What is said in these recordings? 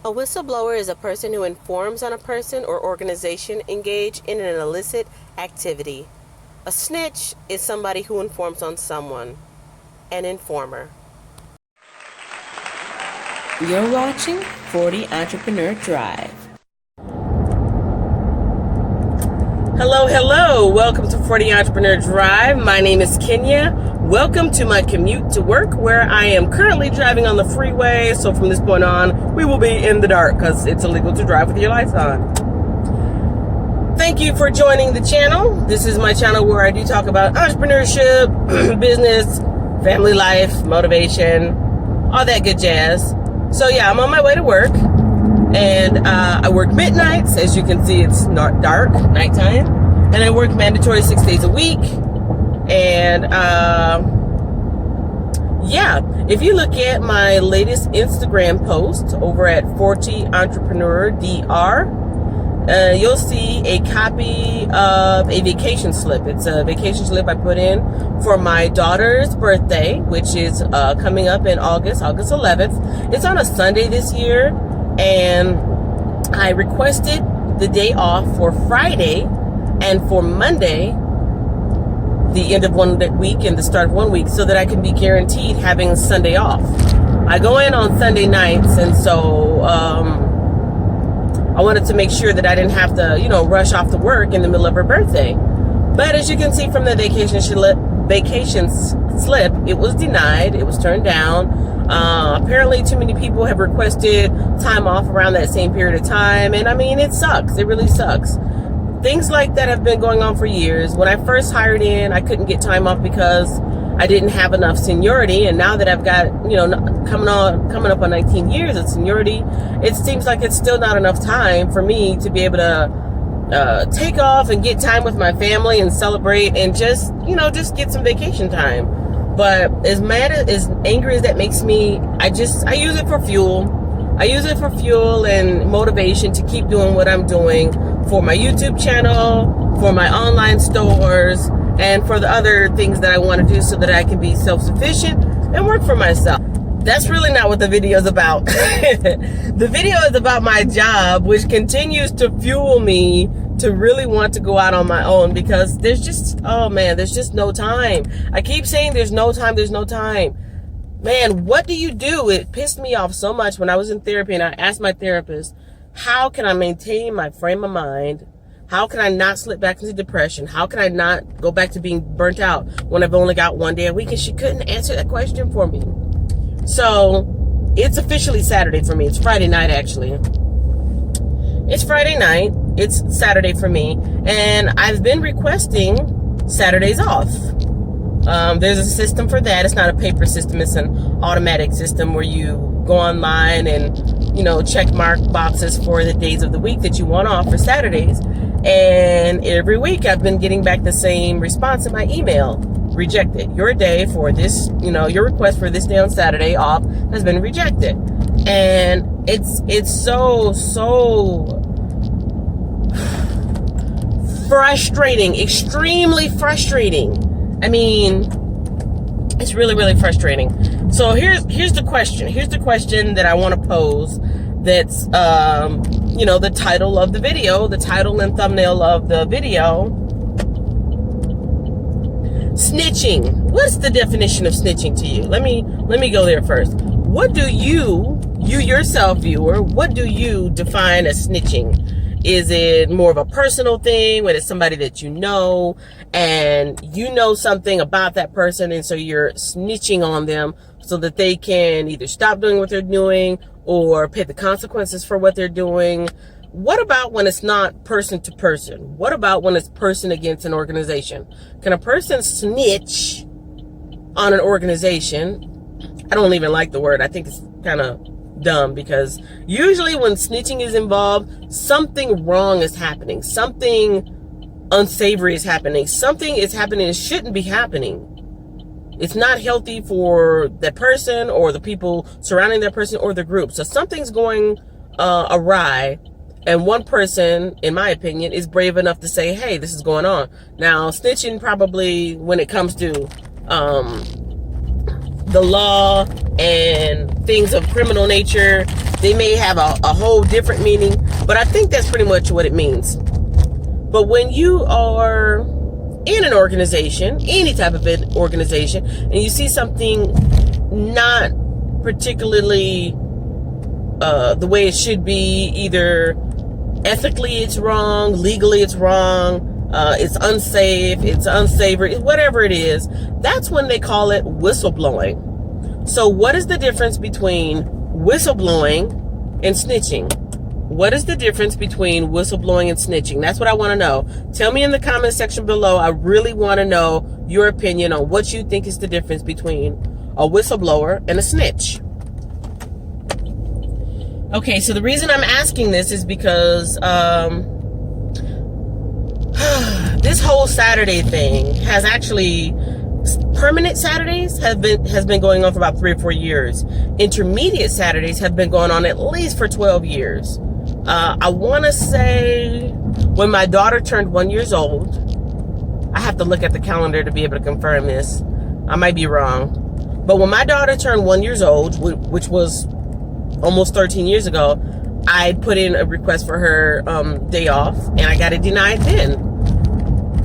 A whistleblower is a person who informs on a person or organization engaged in an illicit activity. A snitch is somebody who informs on someone. An informer. You're watching 40 Entrepreneur Drive. Hello. Welcome to 40 Entrepreneur Drive. My name is Kenya. Welcome to my commute to work, where I am currently driving on the freeway. So from this point on, we will be in the dark because it's illegal to drive with your lights on. Thank you for joining the channel. This is my channel where I do talk about entrepreneurship, business, family life, motivation, all that good jazz. So yeah, I'm on my way to work, and I work midnights. As you can see, it's not dark, nighttime, and I work mandatory 6 days a week. And yeah, if you look at my latest Instagram post over at 40 Entrepreneur DR, you'll see a copy of a vacation slip. It's a vacation slip I put in for my daughter's birthday, which is coming up in August 11th. It's on a Sunday this year, and I requested the day off for Friday and for Monday, the end of one week and the start of one week, so that I can be guaranteed having Sunday off. I go in on Sunday nights, and so I wanted to make sure that I didn't have to, rush off to work in the middle of her birthday. But as you can see from the vacation slip, it was denied. It was turned down. Apparently too many people have requested time off around that same period of time. And I mean, it sucks. It really sucks. Things like that have been going on for years. When I first hired in, I couldn't get time off because I didn't have enough seniority. And now that I've got, coming up on 19 years of seniority, it seems like it's still not enough time for me to be able to take off and get time with my family and celebrate and just get some vacation time. But as angry as that makes me, I use it for fuel. I use it for fuel and motivation to keep doing what I'm doing for my YouTube channel, for my online stores, and for the other things that I want to do so that I can be self-sufficient and work for myself. That's really not what the video is about. The video is about my job, which continues to fuel me to really want to go out on my own, because there's just no time. I keep saying there's no time. Man, what do you do? It pissed me off so much when I was in therapy, and I asked my therapist, how can I maintain my frame of mind? How can I not slip back into depression? How can I not go back to being burnt out when I've only got one day a week? And she couldn't answer that question for me. So it's officially Saturday for me. It's Friday night, actually. It's Friday night. It's Saturday for me. And I've been requesting Saturdays off. There's a system for that. It's not a paper system. It's an automatic system where you go online and, check mark boxes for the days of the week that you want off for Saturdays. And every week I've been getting back the same response in my email. Rejected. Your day for this, your request for this day on Saturday off has been rejected. And it's so frustrating, extremely frustrating. I mean, it's really, really frustrating. So here's the question. Here's the question that I want to pose. That's, the title of the video, the title and thumbnail of the video. Snitching. What's the definition of snitching to you? Let me go there first. What do you yourself, viewer, what do you define as snitching? Is it more of a personal thing when it's somebody that you know and you know something about that person, and so you're snitching on them so that they can either stop doing what they're doing or pay the consequences for what they're doing? What about when it's not person to person? What about when it's person against an organization? Can a person snitch on an organization? I don't even like the word. I think it's kind of dumb, because usually when snitching is involved, something wrong is happening. Something unsavory is happening. Something is happening that shouldn't be happening. It's not healthy for that person or the people surrounding that person or the group. So something's going awry, and one person, in my opinion, is brave enough to say, hey, this is going on. Now, snitching probably, when it comes to the law and things of criminal nature, they may have a whole different meaning, but I think that's pretty much what it means. But when you are in an organization, any type of organization, and you see something not particularly the way it should be, either ethically it's wrong, legally it's wrong, it's unsafe, it's unsavory, whatever it is, that's when they call it whistleblowing. So what is the difference between whistleblowing and snitching? What is the difference between whistleblowing and snitching? That's what I want to know. Tell me in the comment section below. I really want to know your opinion on what you think is the difference between a whistleblower and a snitch. Okay, so the reason I'm asking this is because this whole Saturday thing has actually, permanent Saturdays has been going on for about 3 or 4 years. Intermediate Saturdays have been going on at least for 12 years. I want to say when my daughter turned 1 year old, I have to look at the calendar to be able to confirm this. I might be wrong. But when my daughter turned 1 year old, which was almost 13 years ago, I put in a request for her day off, and I got it denied then.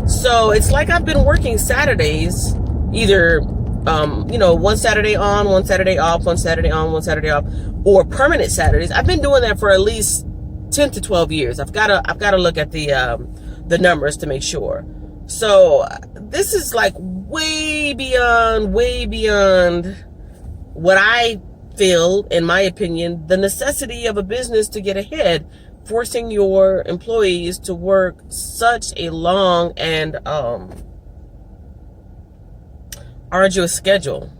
So it's like I've been working Saturdays, either one Saturday on, one Saturday off, one Saturday on, one Saturday off, or permanent Saturdays. I've been doing that for at least 10 to 12 years. I've got to look at the numbers to make sure. So this is like way beyond what I feel, in my opinion, the necessity of a business to get ahead, forcing your employees to work such a long and arduous schedule.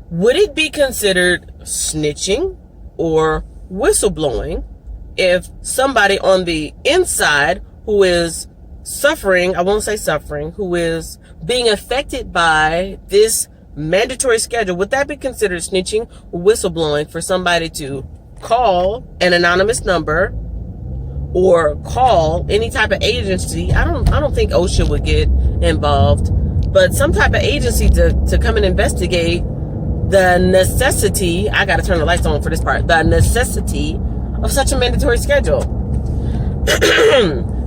Would it be considered snitching or whistleblowing if somebody on the inside who is suffering, I won't say suffering, who is being affected by this mandatory schedule, would that be considered snitching or whistleblowing for somebody to call an anonymous number or call any type of agency? I don't think OSHA would get involved, but some type of agency to come and investigate the necessity, I gotta turn the lights on for this part, the necessity of such a mandatory schedule.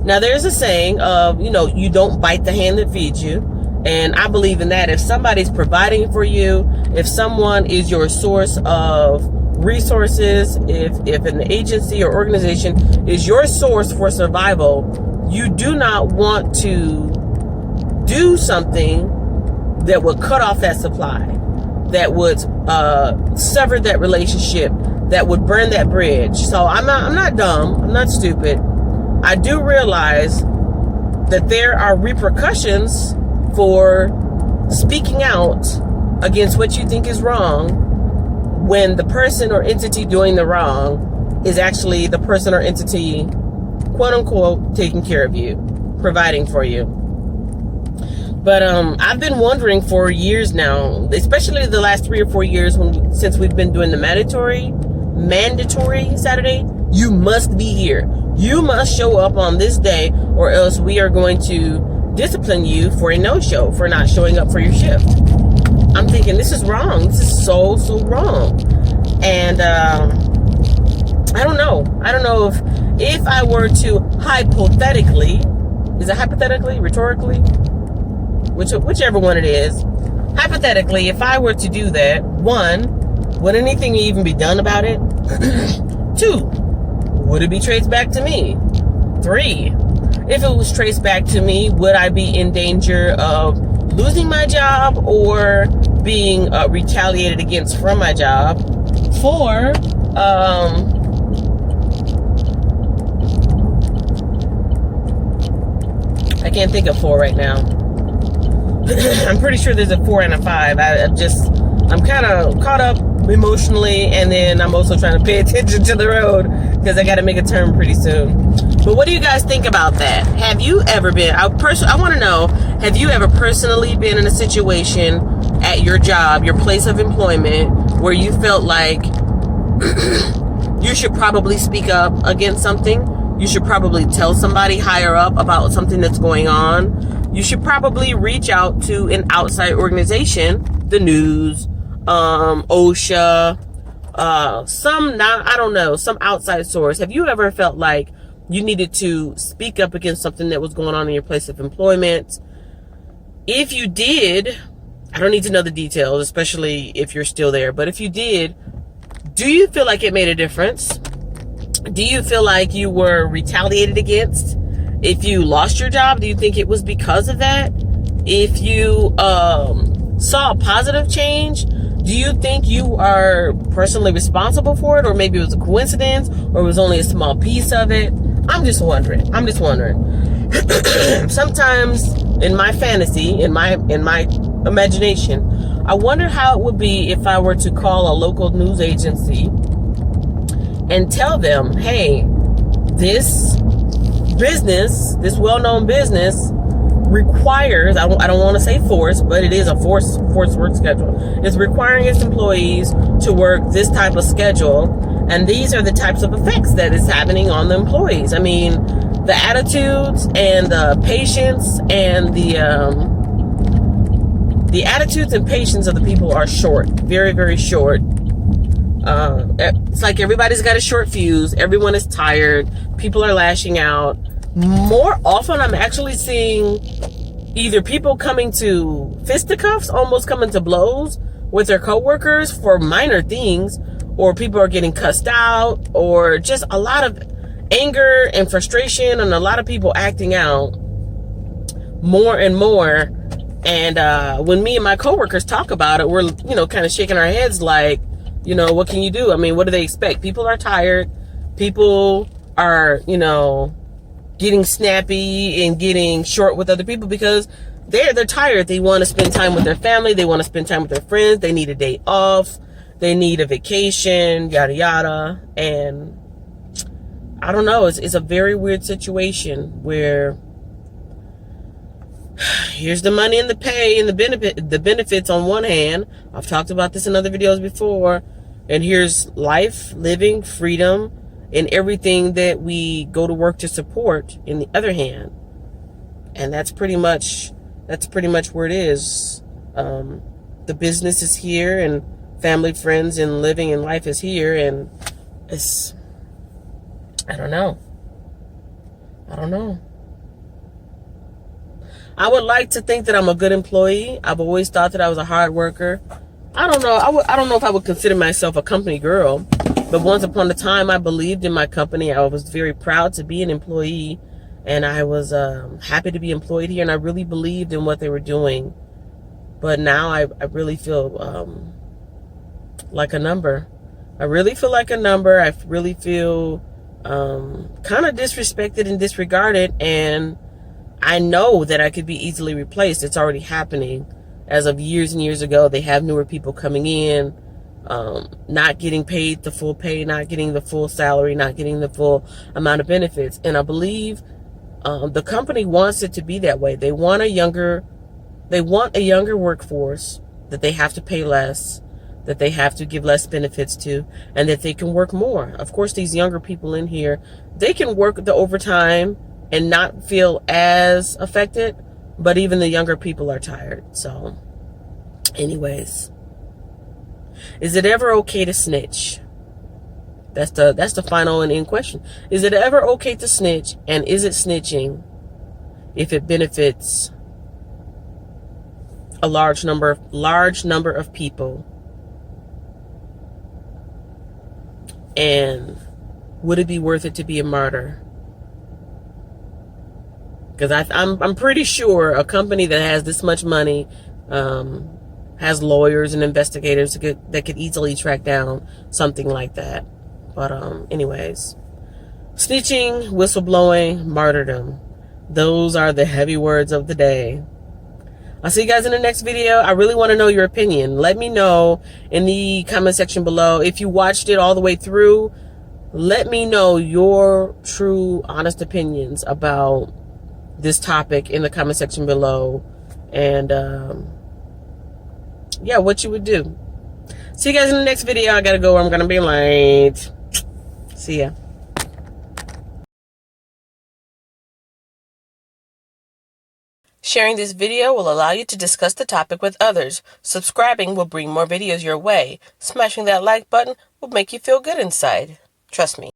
Now there's a saying of, you don't bite the hand that feeds you. And I believe in that. If somebody's providing for you, if someone is your source of resources, if an agency or organization is your source for survival, you do not want to do something that would cut off that supply, that would sever that relationship, that would burn that bridge. So I'm not dumb. I'm not stupid. I do realize that there are repercussions for speaking out against what you think is wrong when the person or entity doing the wrong is actually the person or entity, quote unquote, taking care of you, providing for you. But I've been wondering for years now, especially the last 3 or 4 years since we've been doing the mandatory Saturday. You must be here. You must show up on this day, or else we are going to discipline you for a no-show, for not showing up for your shift. I'm thinking, this is wrong. This is so wrong. And I don't know if I were to hypothetically, is it hypothetically, rhetorically, whichever one it is, hypothetically, if I were to do that, 1, would anything even be done about it? 2, would it be traced back to me? 3, if it was traced back to me, would I be in danger of losing my job or being retaliated against from my job? 4, I can't think of 4 right now. I'm pretty sure there's a 4 and a 5. I'm kind of caught up emotionally, and then I'm also trying to pay attention to the road because I got to make a turn pretty soon. But what do you guys think about that? Have you ever been, I want to know, have you ever personally been in a situation at your job, your place of employment, where you felt like you should probably speak up against something? You should probably tell somebody higher up about something that's going on. You should probably reach out to an outside organization the news, OSHA, some outside source. Have you ever felt like you needed to speak up against something that was going on in your place of employment? If you did, I don't need to know the details, especially if you're still there, but if you did, do you feel like it made a difference? Do you feel like you were retaliated against? If you lost your job, do you think it was because of that? If you saw a positive change, do you think you are personally responsible for it? Or maybe it was a coincidence, or it was only a small piece of it? I'm just wondering. Sometimes in my fantasy, in my imagination, I wonder how it would be if I were to call a local news agency and tell them, hey, this business, this well-known business requires, I don't want to say force, but it is a forced work schedule. It's requiring its employees to work this type of schedule, and these are the types of effects that is happening on the employees. I mean, the attitudes and the patience and the attitudes and patience of the people are short, very, very short. It's like everybody's got a short fuse. Everyone is tired. People are lashing out. More often, I'm actually seeing either people coming to fisticuffs, almost coming to blows with their coworkers for minor things, or people are getting cussed out, or just a lot of anger and frustration, and a lot of people acting out more and more. And when me and my coworkers talk about it, we're, kind of shaking our heads like, what can you do? I mean, what do they expect? People are tired. People are, getting snappy and getting short with other people because they're tired. They want to spend time with their family. They want to spend time with their friends. They need a day off. They need a vacation, yada, yada. And I don't know. It's a very weird situation where here's the money and the pay and the benefits on one hand. I've talked about this in other videos before. And here's life, living, freedom, and everything that we go to work to support in the other hand. And that's pretty much where it is. The business is here, and family, friends, and living and life is here, and it's, I don't know. I would like to think that I'm a good employee. I've always thought that I was a hard worker. I don't know. I don't know if I would consider myself a company girl, but once upon a time, I believed in my company. I was very proud to be an employee, and I was happy to be employed here, and I really believed in what they were doing. But now I really feel like a number. I really feel like a number. I really feel kind of disrespected and disregarded, and I know that I could be easily replaced. It's already happening. As of years and years ago, they have newer people coming in, not getting paid the full pay, not getting the full salary, not getting the full amount of benefits. And I believe the company wants it to be that way. They want a younger workforce that they have to pay less, that they have to give less benefits to, and that they can work more. Of course, these younger people in here, they can work the overtime and not feel as affected. But even the younger people are tired. So, anyways, is it ever okay to snitch? That's the final and end question. Is it ever okay to snitch? And is it snitching if it benefits a large number of people? And would it be worth it to be a martyr? Because I'm pretty sure a company that has this much money has lawyers and investigators that could easily track down something like that. But anyways, snitching, whistleblowing, martyrdom. Those are the heavy words of the day. I'll see you guys in the next video. I really want to know your opinion. Let me know in the comment section below. If you watched it all the way through, let me know your true, honest opinions about this topic in the comment section below, and yeah, what you would do. See you guys in the next video. I gotta go, I'm gonna be late. See ya. Share Sharing this video will allow you to discuss the topic with others. Subscribing will bring more videos your way. Smashing that like button will make you feel good inside. Trust me.